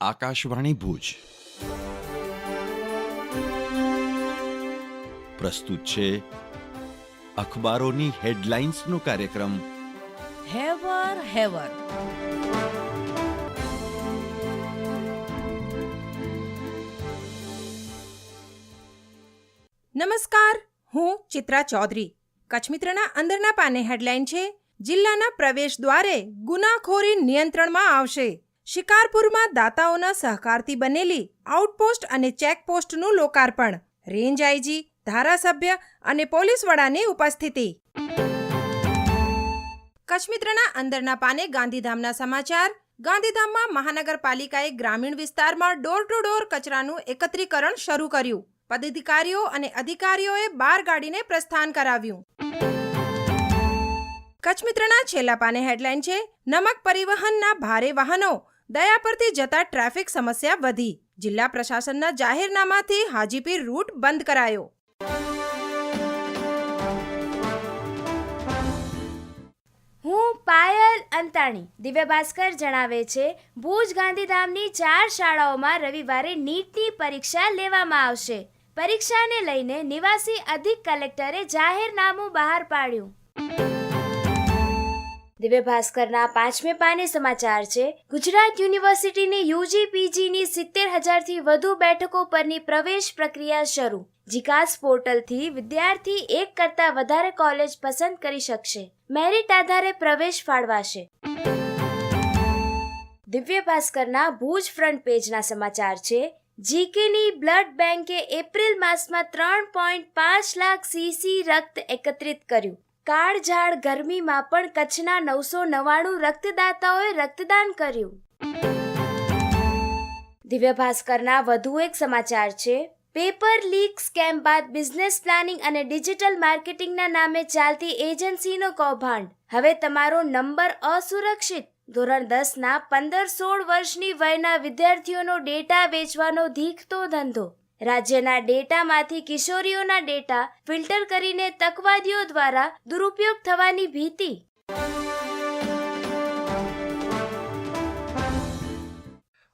આકાશવાણી ભુજ પ્રસ્તુત છે અખબારોની હેડલાઇન્સનો કાર્યક્રમ હેવર હેવર. નમસ્કાર, હું ચિત્રા ચૌધરી. કચ્છ મિત્રના અંદરના પાને હેડલાઇન છે: જિલ્લાના પ્રવેશ દ્વારે ગુનાખોરી નિયંત્રણમાં આવશે. શિકારપુરમાં દાતાઓના સહકારથી બનેલી આઉટપોસ્ટ અને ચેકપોસ્ટનું લોકાર્પણ. રેન્જ આઈજી, ધારાસભ્ય અને પોલીસ વડાની ઉપસ્થિતિ. કચ્છ મિત્રના અંદરના પાને ગાંધીધામના સમાચાર. ગાંધીધામમાં મહાનગરપાલિકાએ ગ્રામીણ વિસ્તારમાં ડોર ટુ ડોર કચરાનું એકત્રીકરણ શરૂ કર્યું. પદાધિકારીઓ અને અધિકારીઓએ બાર ગાડીને પ્રસ્થાન કરાવ્યું. કચ્છ મિત્રના છેલ્લા પાને હેડલાઇન છે: નમક પરિવહનના ભારે વાહનો દયાપરથી જતા ટ્રાફિક સમસ્યા વધી. જિલ્લા પ્રશાસનના જાહેરનામાથી હાજીપીર રૂટ બંધ કરાયો. હું પાયલ અંતાણી. દિવ્ય ભાસ્કર જણાવે છે, ભુજ ગાંધીધામની 4 શાળાઓમાં રવિવારે નીટની પરીક્ષા લેવામાં આવશે. પરીક્ષાને લઈને નિવાસી અધિક કલેક્ટરે જાહેરનામું બહાર પાડ્યું. દિવ્ય ભાસ્કરના 5મે પાને સમાચાર છે: ગુજરાત યુનિવર્સિટીની યુજી પીજીની 70,000થી વધુ બેઠકો પરની પ્રવેશ પ્રક્રિયા શરૂ. જીકાસ પોર્ટલથી વિદ્યાર્થી એક કરતાં વધારે કોલેજ પસંદ કરી શકશે. મેરિટ આધારે પ્રવેશ ફાળવાશે. દિવ્ય ભાસ્કરના ભુજ ફ્રન્ટ પેજના સમાચાર છે: જીકેની બ્લડ બેંકે એપ્રિલ માસમાં 3.5 લાખ સીસી રક્ત એકત્રિત કર્યું. કાળઝાળ ગરમીમાં પણ કચ્છના 999 રક્તદાતાઓએ રક્તદાન કર્યું. દિવ્ય ભાસ્કરના વધુ એક સમાચાર છે: પેપર લીક સ્કેમ બાદ બિઝનેસ પ્લાનિંગ અને ડિજિટલ માર્કેટિંગના નામે ચાલતી એજન્સીનો કૌભાંડ. હવે તમારો નંબર અસુરક્ષિત. ધોરણ 10ના 15-16 વર્ષની વયના વિદ્યાર્થીઓનો ડેટા વેચવાનો ધીકતો ધંધો. રાજ્યના ડેટામાંથી કિશોરીઓના ડેટા ફિલ્ટર કરીને તકવાદીઓ દ્વારા દુરુપયોગ થવાની ભીતિ.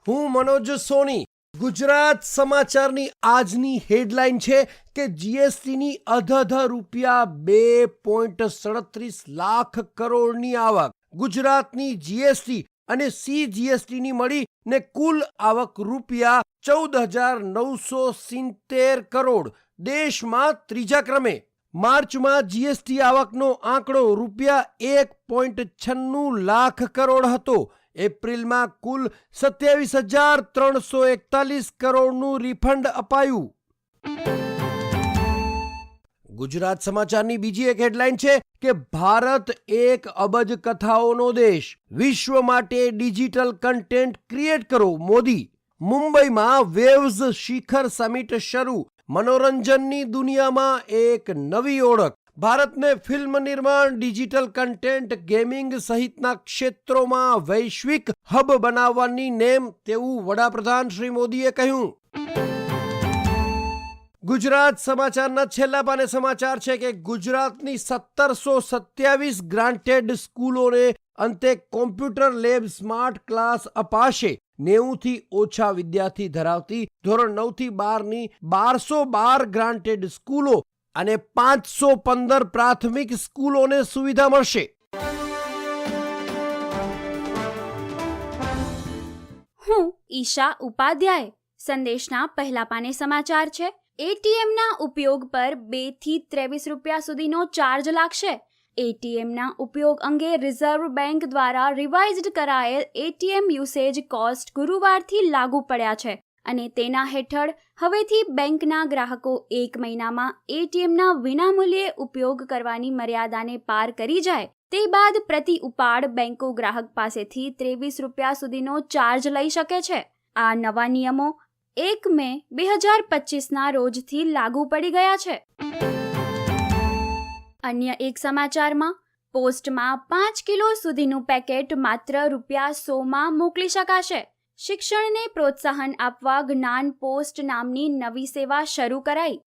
હું મનોજ સોની. ગુજરાત સમાચારની આજની હેડલાઇન છે કે જીએસટીની અધધ રૂપિયા 2.37 લાખ કરોડની આવક. ગુજરાતની જીએસટી અને સીજીએસટીની મળીને કુલ આવક રૂપિયા 14,970 કરોડ, દેશમાં ત્રીજા ક્રમે. માર્ચમાં જીએસટી આવકનો આંકડો રૂપિયા 1.96 લાખ કરોડ હતો. એપ્રિલમાં કુલ 27,341 કરોડનું રિફંડ અપાયું. ગુજરાત સમાચારની બીજી એક હેડલાઇન છે કે ભારત 1 અબજ કથાઓનો દેશ. વિશ્વ માટે ડિજિટલ કન્ટેન્ટ ક્રિએટ કરો, મોદી. મુંબઈમાં વેવ્સ શિખર સમિટ શરૂ. મનોરંજનની દુનિયામાં એક નવી ઓળખ. ભારતને ફિલ્મ નિર્માણ, ડિજિટલ કન્ટેન્ટ, ગેમિંગ સહિતના ક્ષેત્રોમાં વૈશ્વિક હબ બનાવવાની નેમ, તેવું વડાપ્રધાન શ્રી મોદીએ કહ્યું. ગુજરાત સમાચારના છેલ્લા પાને સમાચાર છે કે ગુજરાતની 1727 ગ્રાન્ટેડ સ્કૂલોને અંતે કોમ્પ્યુટર લેબ સ્માર્ટ ક્લાસ અપાશે. 90થી ઓછા વિદ્યાર્થી ધરાવતી ધોરણ 9થી 12ની 1212 ગ્રાન્ટેડ સ્કૂલો અને 515 પ્રાથમિક સ્કૂલોને સુવિધા મળશે. હું ઈશા ઉપાધ્યાય. સંદેશના પહેલા પાને સમાચાર છે: એટીએમના ઉપયોગ પર 2 થી 23 રૂપિયા સુધીનો ચાર્જ લાગશે. એટીએમના ઉપયોગ અંગે રિઝર્વ બેંક દ્વારા રિવાઇઝડ કરાયેલ એટીએમ યુસેજ કોસ્ટ ગુરુવારથી લાગુ પડ્યા છે અને તેના હેઠળ હવેથી બેંકના ગ્રાહકો 1 મહિનામાં એટીએમના વિનામૂલ્યે ઉપયોગ કરવાની મર્યાદાને પાર કરી જાય તે બાદ પ્રતિ ઉપાડ બેંકો ગ્રાહક પાસેથી 23 રૂપિયા સુધીનો ચાર્જ લઈ શકે છે. આ નવા નિયમો 1 મે 2025ના રોજથી લાગુ પડી ગયા છે. અન્ય એક સમાચારમાં, પોસ્ટમાં 5 કિલો સુધીનું પેકેટ માત્ર ₹100માં મોકલી શકાશે. શિક્ષણને પ્રોત્સાહન આપવા જ્ઞાન પોસ્ટ નામની નવી સેવા શરૂ કરાઈ.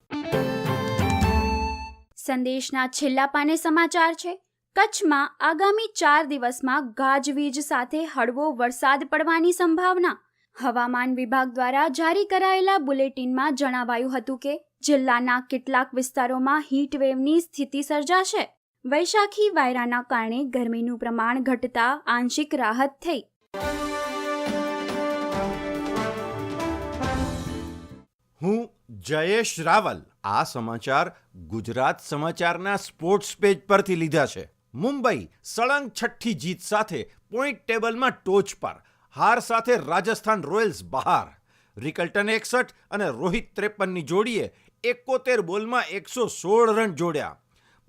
સંદેશના છેલ્લા પાને સમાચાર છે: કચ્છમાં આગામી 4 દિવસમાં ગાજવીજ સાથે હળવો વરસાદ પડવાની સંભાવના. હવામાન વિભાગ દ્વારા જારી કરાયેલા બુલેટિનમાં જણાવાયું હતું કે જિલ્લાના કેટલાક વિસ્તારોમાં હીટવેવની સ્થિતિ સર્જાશે. વૈશાખી વાયરાના કારણે ગરમીનું પ્રમાણ ઘટતા આંશિક રાહત થઈ. હું જયેશ રાવલ. આ સમાચાર ગુજરાત સમાચારના સ્પોર્ટ્સ પેજ પરથી લીધા છે. મુંબઈ સળંગ 6ઠ્ઠી જીત સાથે પોઈન્ટ ટેબલમાં ટોચ પર. હાર સાથે રાજસ્થાન રોયલ્સ બહાર. રિકલ્ટન 61 અને રોહિત 53ની જોડીએ 71 બોલમાં 116 રન જોડ્યા.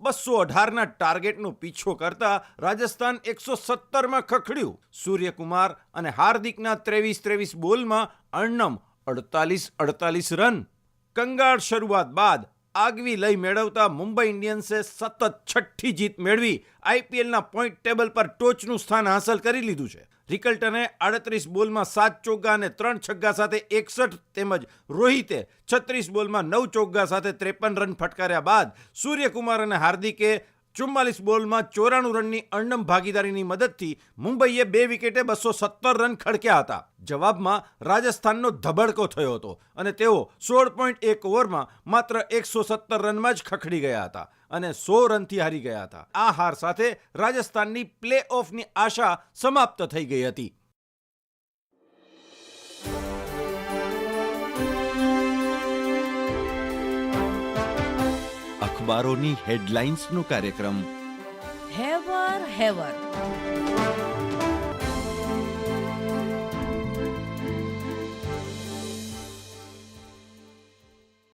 218ના ટાર્ગેટનો પીછો કરતા રાજસ્થાન 117માં ખખડ્યું. સૂર્યકુમાર અને હાર્દિકના 23 બોલમાં અર્ણમ 48 રન. કંગાળ શરૂઆત બાદ આગવી લઈ મેળવતા મુંબઈ ઇન્ડિયન્સે સતત 6ઠ્ઠી જીત મેળવી આઈપીએલના પોઈન્ટ ટેબલ પર ટોચનું સ્થાન હાંસલ કરી લીધું છે. રિકલ્ટને 38 બોલમાં 7 ચોગ્ગા અને 3 છગ્ગા સાથે 61 તેમજ રોહિતે 36 બોલમાં 9 ચોગ્ગા સાથે 53 રન ફટકાર્યા બાદ સૂર્યકુમાર અને હાર્દિકે 44 બોલમાં 94 રનની અર્ણમ ભાગીદારીની મદદથી મુંબઈએ 2 વિકેટે 217 રન ખડક્યા હતા. જવાબમાં રાજસ્થાનનો ધબડકો થયો હતો અને તેઓ 16.1 ઓવરમાં માત્ર 117 રનમાં જ ખખડી ગયા હતા અને 100 રનથી હારી ગયા હતા. આ હાર સાથે રાજસ્થાનની પ્લે ઓફની આશા સમાપ્ત થઈ ગઈ હતી. અખબારોની હેડલાઇન્સનો કાર્યક્રમ હેવર.